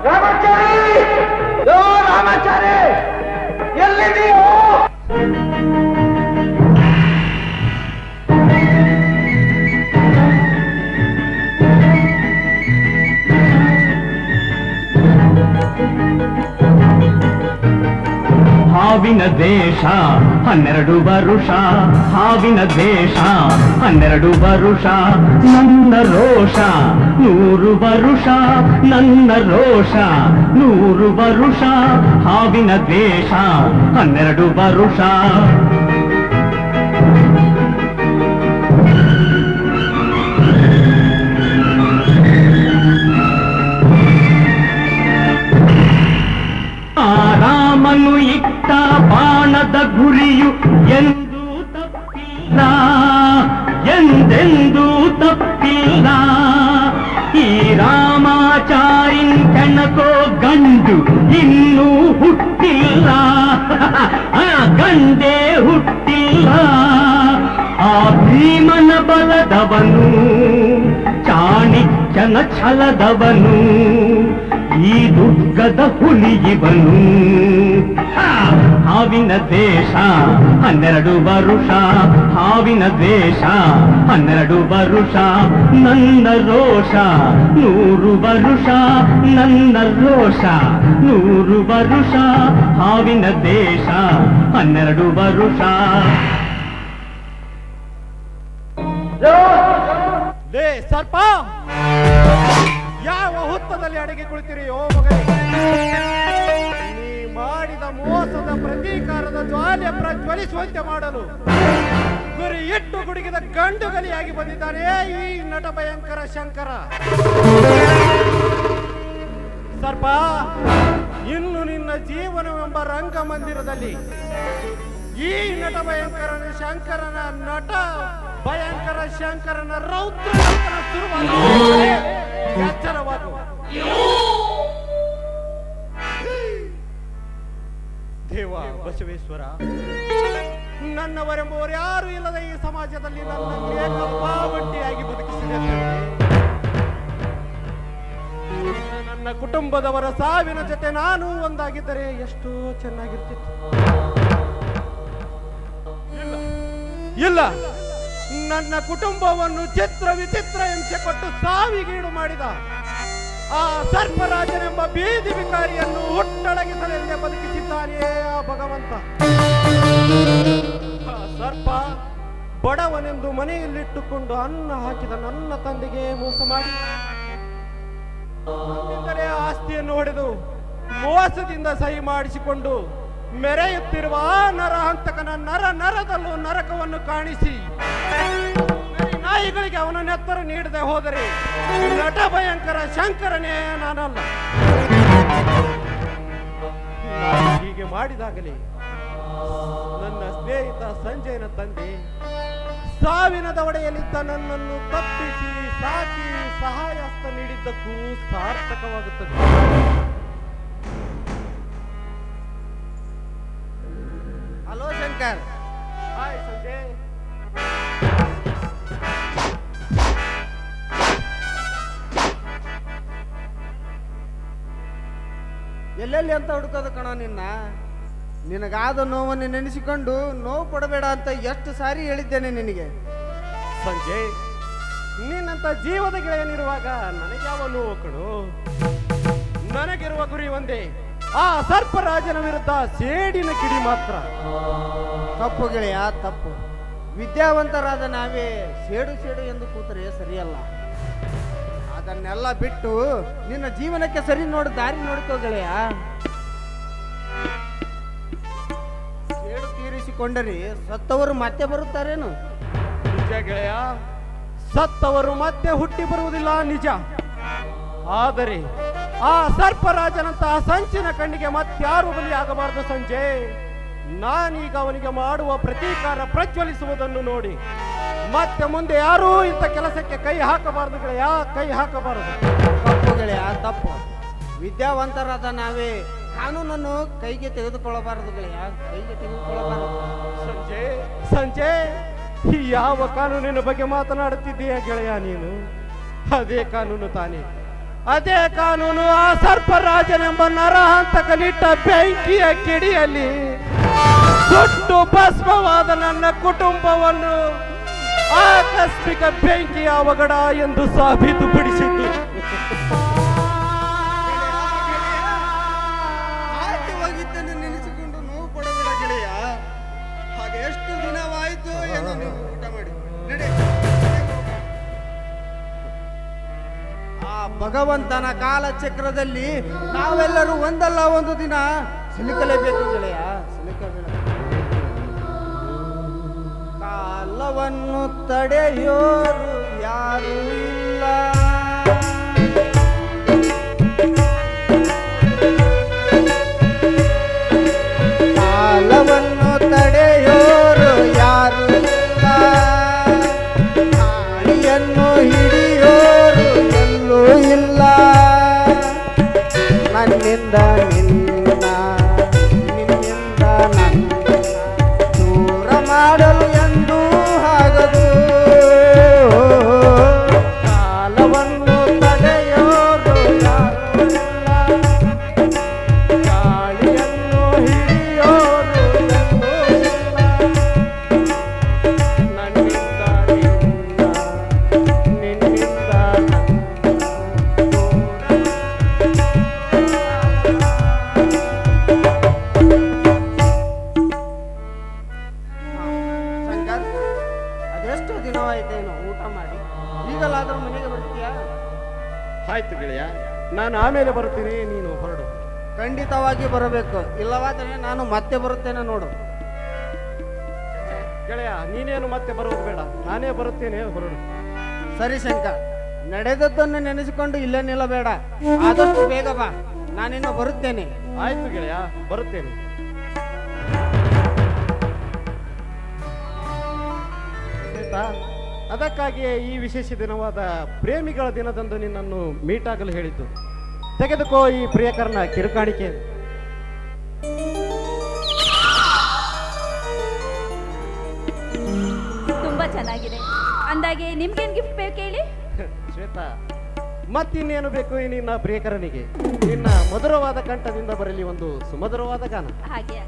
ರಾಮಾಚಾರಿ, ರಾಮಾಚಾರಿ, ಎಲ್ಲಿದೆಯೋ? ಹಾವಿನ ದ್ವೇಷ 12 ವರುಷ, ಹಾವಿನ ದ್ವೇಷ 12 ವರುಷ, ನನ್ನ ರೋಷ 100 ವರುಷ, ನನ್ನ ರೋಷ 100 ವರುಷ, ಹಾವಿನ ದ್ವೇಷ 12 ವರುಷ. ರಾಮನು ಇಟ್ಟ ಬಾಣದ ಗುರಿಯು ಎಂದೂ ತಪ್ಪಿಲ್ಲ, ಎಂದೆಂದೂ ತಪ್ಪಿಲ್ಲ. ಈ ರಾಮಾಚಾರಿನ್ ಕೆಣಕೋ ಗಂಡು ಇನ್ನೂ ಹುಟ್ಟಿಲ್ಲ, ಗಂಡೇ ಹುಟ್ಟಿಲ್ಲ. ಆ ಭೀಮನ ಬಲದವನು, ಚಾಣಕ್ಯನ ಛಲದವನು, ಈ ದುರ್ಗದ ಹುಲಿಯವನು. ಹಾವಿನ ದ್ವೇಷ 12 ವರುಷ, ಹಾವಿನ ದ್ವೇಷ 12 ವರುಷ, ನನ್ನ ರೋಷ 100 ವರುಷ, ನನ್ನ ರೋಷ 100 ವರುಷ, ಹಾವಿನ ದ್ವೇಷ 12 ವರುಷ. ಸರ್ಪ, ಯಾವ ಹುತ್ತದಲ್ಲಿ ಅಡಗಿ ಕುಳಿತಿರಿಯೋ ಮಗನೇ? ನೀ ಮಾಡಿದ ಮೋಸದ ಪ್ರತೀಕಾರದ ಜ್ವಾಲೆ ಪ್ರಜ್ವಲಿಸುವಂತೆ ಮಾಡಲು ಗುರಿ ಇಟ್ಟು ಗುಡುಗಿದ ಗಂಡುಗಲಿಯಾಗಿ ಬಂದಿದ್ದಾನೆ ಈ ನಟ ಭಯಂಕರ ಶಂಕರ. ಸರ್ಪ, ಇನ್ನು ನಿನ್ನ ಜೀವನವೆಂಬ ರಂಗಮಂದಿರದಲ್ಲಿ ಈ ನಟ ಭಯಂಕರನ ಶಂಕರನ ನಟ ಭಯಂಕರ ಶಂಕರನ ರೌದ್ರ ಎಚ್ಚರವಾಗುವ. ದೇವ ಬಸವೇಶ್ವರ, ನನ್ನವರೆಂಬುವರು ಯಾರು ಇಲ್ಲದ ಈ ಸಮಾಜದಲ್ಲಿ ನನ್ನ ಪಾವಟ್ಟಿಯಾಗಿ ಬದುಕಿಸಿದೆ. ನನ್ನ ಕುಟುಂಬದವರ ಸಾವಿನ ಜೊತೆ ನಾನು ಒಂದಾಗಿದ್ದರೆ ಎಷ್ಟು ಚೆನ್ನಾಗಿರ್ತಿತ್ತು. ಇಲ್ಲ, ನನ್ನ ಕುಟುಂಬವನ್ನು ಚಿತ್ರ ವಿಚಿತ್ರ ಹಿಂಸೆ ಕೊಟ್ಟು ಸಾವಿಗೀಡು ಮಾಡಿದ ಆ ಸರ್ಪರಾಜನೆಂಬ ಬೀದಿ ವಿಕಾರಿಯನ್ನು ಹುಟ್ಟಡಗಿಸಲೆಂದೇ ಬದುಕಿಸಿದ್ದಾನೆಯೇ ಆ ಭಗವಂತ. ಸರ್ಪ ಬಡವನೆಂದು ಮನೆಯಲ್ಲಿಟ್ಟುಕೊಂಡು ಅನ್ನ ಹಾಕಿದ ನನ್ನ ತಂದೆಗೆ ಮೋಸ ಮಾಡಿ ನನ್ನಿಂದಲೇ ಆಸ್ತಿಯನ್ನು ಹೊಡೆದು ಮೋಸದಿಂದ ಸಹಿ ಮಾಡಿಸಿಕೊಂಡು ಮೆರೆಯುತ್ತಿರುವ ನರಹಂತಕನ ನರದಲ್ಲೂ ನರಕವನ್ನು ಕಾಣಿಸಿ ನಾಯಿಗಳಿಗೆ ಅವನ ನೆತ್ತರ ನೀಡದೆ ಹೋದರೆ ನಟ ಭಯಂಕರ ಶಂಕರನೇ ನಾನಲ್ಲ. ಹೀಗೆ ಮಾಡಿದಾಗಲೇ ನನ್ನ ಸ್ನೇಹಿತ ಸಂಜಯನ ತಂದೆ ಸಾವಿನ ದವಡೆಯಲ್ಲಿದ್ದ ನನ್ನನ್ನು ತಪ್ಪಿಸಿ ಸಾಕಿ ಸಹಾಯ ಹಸ್ತ ನೀಡಿದ್ದಕ್ಕೂ ಸಾರ್ಥಕವಾಗುತ್ತದೆ. ಹಲೋ ಶಂಕರ್. ಹಾಯ್ ಸಂಜಯ್. ಎಲ್ಲೆಲ್ಲಿ ಅಂತ ಹುಡುಕೋದು ಕಣ ನಿನ್ನ? ನಿನಗಾದ ನೋವನ್ನು ನೆನೆಸಿಕೊಂಡು ನೋವು ಪಡಬೇಡ ಅಂತ ಎಷ್ಟು ಸಾರಿ ಹೇಳಿದ್ದೇನೆ ನಿನಗೆ. ಸಂಜಯ್, ನಿನ್ನಂತ ಜೀವದ ಗೆಳೆಯನಿರುವಾಗ ನನಗೆ ಯಾವ ನೋವು ಕಣು? ನನಗಿರುವ ಗುರಿ ಒಂದೇ, ಆ ಸರ್ಪರಾಜನ ವಿರುದ್ಧ ಸೇಡಿನ ಕಿಡಿ ಮಾತ್ರ. ತಪ್ಪು ಗೆಳೆಯ, ತಪ್ಪು. ವಿದ್ಯಾವಂತರಾದ ನಾವೇ ಸೇಡು ಸೇಡು ಎಂದು ಕೂತರೆ ಸರಿಯಲ್ಲ. ಅದನ್ನೆಲ್ಲ ಬಿಟ್ಟು ನಿನ್ನ ಜೀವನಕ್ಕೆ ಸರಿ ನೋಡು ದಾರಿ ನೋಡ್ಕೋ ಗೆಳೆಯ. ಸೇಡು ತೀರಿಸಿಕೊಂಡರೆ ಸತ್ತವರು ಮತ್ತೆ ಬರುತ್ತಾರೇನು? ನಿಜ ಗೆಳೆಯ, ಸತ್ತವರು ಮತ್ತೆ ಹುಟ್ಟಿ ಬರುವುದಿಲ್ಲ ನಿಜ. ಆದರೆ ಆ ಸರ್ಪರಾಜನಂತಹ ಸಂಚಿನ ಕಣ್ಣಿಗೆ ಮತ್ಯಾರು ಬಲಿಯಾಗಬಾರದು ಸಂಜಯ್. ನಾನೀಗ ಅವನಿಗೆ ಮಾಡುವ ಪ್ರತೀಕಾರ ಪ್ರಜ್ವಲಿಸುವುದನ್ನು ನೋಡಿ ಮತ್ತೆ ಮುಂದೆ ಯಾರೂ ಇಂಥ ಕೆಲಸಕ್ಕೆ ಕೈ ಹಾಕಬಾರದು ಗೆಳೆಯ, ಕೈ ಹಾಕಬಾರದು. ತಪ್ಪು ಗೆಳೆಯ, ತಪ್ಪು. ವಿದ್ಯಾವಂತರಾದ ನಾವೇ ಕಾನೂನನ್ನು ಕೈಗೆ ತೆಗೆದುಕೊಳ್ಳಬಾರದು ಗೆಳೆಯ, ಕೈಗೆ ತೆಗೆದುಕೊಳ್ಳಬಾರದು. ಸಂಜಯ್, ಸಂಜಯ್, ಯಾವ ಕಾನೂನಿನ ಬಗ್ಗೆ ಮಾತನಾಡುತ್ತಿದ್ದೀಯ ಗೆಳೆಯ ನೀನು? ಅದೇ ಕಾನೂನು ತಾನೇ ಅದೇ ಕಾನೂನು ಆ ಸರ್ಪರಾಜನೆಂಬ ನರಹಂತಕನಿಟ್ಟ ಬೆಂಕಿಯ ಕಿಡಿಯಲ್ಲಿ ಸುಟ್ಟು ಭಸ್ಮವಾದ ನನ್ನ ಕುಟುಂಬವನ್ನು ಆಕಸ್ಮಿಕ ಬೆಂಕಿಯ ಅವಘಡ ಎಂದು ಸಾಬೀತುಪಡಿಸಿದ್ದು. ಹಾಗೆ ಹೋಗಿದ್ದನ್ನು ನೆನೆಸಿಕೊಂಡು ನೋವು ಪಡಬೇಡ ಗೆಳೆಯ. ಹಾಗೆ ಎಷ್ಟು ದಿನವಾಯಿತು ಏನೋ ನೀವು ಊಟ ಮಾಡಿ ನಡೆ. ಆ ಭಗವಂತನ ಕಾಲಚಕ್ರದಲ್ಲಿ ನಾವೆಲ್ಲರೂ ಒಂದಲ್ಲ ಒಂದು ದಿನ ಸಿಲುಕಲೇಬೇಕು ಗೆಳೆಯ, ಸಿಲುಕಬೇಕು. ಕಾಲವನ್ನು ತಡೆಯೋರು ಯಾರು ಇಲ್ಲ, ಕಾಲವನ್ನು ತಡೆಯೋರು ಯಾರು ಇಲ್ಲ, ಗಾಳಿಯನ್ನು ಹಿಡಿಯೋರು ಎಲ್ಲೂ ಇಲ್ಲ. ನನ್ನಿಂದ ನಿನ್ನ, ನಿನ್ನಿಂದ ನನ್ನ ದೂರ ಮಾಡಲು ಎಂದೂ ಆಗದು. ಕಾಲವನ್ನು ತಡೆಯೋರು ಯಾರು ಇಲ್ಲ, ಗಾಳಿಯನ್ನು ಹಿಡಿಯೋರು ಎಂದೂ ಇಲ್ಲ. ನನ್ನಿಂದ ನಿನ್ನ, ನಿನ್ನಿಂದ ನನ್ನ ದೂರ ಶಂಕರ್, ಅದೆಷ್ಟು ದಿನವಾಯ್ತೇನೋ ಊಟ ಮಾಡಿ, ಈಗಲಾದ್ರೂ ಮನೆಗೆ ಬರ್ತೀಯಾ? ಆಯ್ತು ಗೆಳೆಯ, ನಾನು ಆಮೇಲೆ ಬರುತ್ತೇನೆ, ನೀನು ಹೊರಡು. ಖಂಡಿತವಾಗಿ ಬರಬೇಕು, ಇಲ್ಲವಾದರೆ ನಾನು ಮತ್ತೆ ಬರುತ್ತೇನೆ ನೋಡು. ಗೆಳೆಯ, ನೀನೇನು ಮತ್ತೆ ಬರುವುದು ಬೇಡ, ನಾನೇ ಬರುತ್ತೇನೆ, ಹೊರಡು. ಸರಿ ಶಂಕರ್, ನಡೆದದ್ದನ್ನು ನೆನೆಸಿಕೊಂಡು ಇಲ್ಲೇ ನಿಲ್ಲಬೇಡ, ಆದಷ್ಟು ಬೇಗ ಬಾ, ನಾನಿನ್ನು ಬರುತ್ತೇನೆ. ಆಯ್ತು ಗೆಳೆಯ, ಬರುತ್ತೇನೆ. ಆಯ್ತಾ? ಅದಕ್ಕಾಗಿಯೇ ಈ ವಿಶೇಷ ದಿನವಾದ ಪ್ರೇಮಿಗಳ ದಿನದಂದು ನಿನ್ನನ್ನು ಮೀಟ್ ಆಗಲು ಹೇಳಿದ್ದು. ತೆಗೆದುಕೋ ಈ ಪ್ರಿಯಕರನ ಕಿರುಕಾಣಿಕೆ. ತುಂಬಾ ಚೆನ್ನಾಗಿದೆ. ಅಂದಾಗೆ ನಿಮ್ಗೇನ್ ಗಿಫ್ಟ್ ಬೇಕು ಹೇಳಿ? ಶ್ವೇತಾ, ಮತ್ತಿನ್ನೇನು ಬೇಕು ಈ ನಿನ್ನ ಪ್ರಿಯಕರನಿಗೆ? ನಿನ್ನ ಮಧುರವಾದ ಕಂಠದಿಂದ ಬರಲಿ ಒಂದು ಸುಮಧುರವಾದ ಗಾನ. ಹಾಗೆ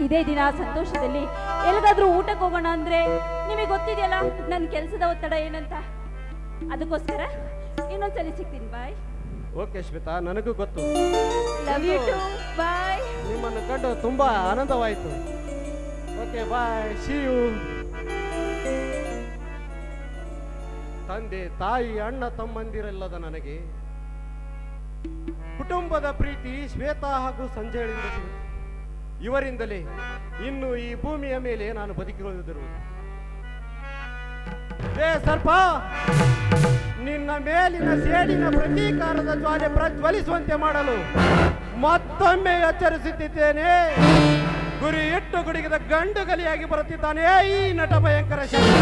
ಇದೇ ದಿನ ಸಂತೋಷದಲ್ಲಿ ಎಲ್ಲಿಗಾದ್ರೂ ಊಟಕ್ಕೆ ಹೋಗೋಣ ಅಂದ್ರೆ ನಿಮಗೆ ಗೊತ್ತಿದೆಯಲ್ಲ ನನ್ನ ಕೆಲಸದ ಒತ್ತಡ ಏನಂತ. ಅದಕ್ಕೋಸ್ಕರ ಇನ್ನೊಂದ್ಸಲಿ ಸಿಗ್ತೀನಿ. ಬಾಯ್. ಓಕೆ ಶ್ವೇತಾ, ನನಗೂ ಗೊತ್ತು. Love you too. ಬಾಯ್. ನಿಮ್ಮನ್ನು ಕಂಡು ತುಂಬಾ ಆನಂದವಾಯಿತು. Okay bye, see you. ತಂದೆ ತಾಯಿ ಅಣ್ಣ ತಮ್ಮಂದಿರೆಲ್ಲದ ನನಗೆ ಕುಟುಂಬದ ಪ್ರೀತಿ ಶ್ವೇತಾ ಹಾಗೂ ಸಂಜಯಳಿಂದ ಸಿಗುತ್ತೆ. ಇವರಿಂದಲೇ ಇನ್ನು ಈ ಭೂಮಿಯ ಮೇಲೆ ನಾನು ಬದುಕಿರುವುದಿರುವುದು. ಏ ಸರ್ಪ, ನಿನ್ನ ಮೇಲಿನ ಸೇಡಿನ ಪ್ರತೀಕಾರದ ಜ್ವಾಲೆ ಪ್ರಜ್ವಲಿಸುವಂತೆ ಮಾಡಲು ಮತ್ತೊಮ್ಮೆ ಎಚ್ಚರಿಸುತ್ತಿದ್ದೇನೆ. ಗುರಿ ಇಟ್ಟು ಗುಡುಗಿದ ಗಂಡು ಗಲಿಯಾಗಿ ಬರುತ್ತಿದ್ದಾನೆ ಈ ನಟ ಭಯಂಕರ ಶಕ್ತಿ.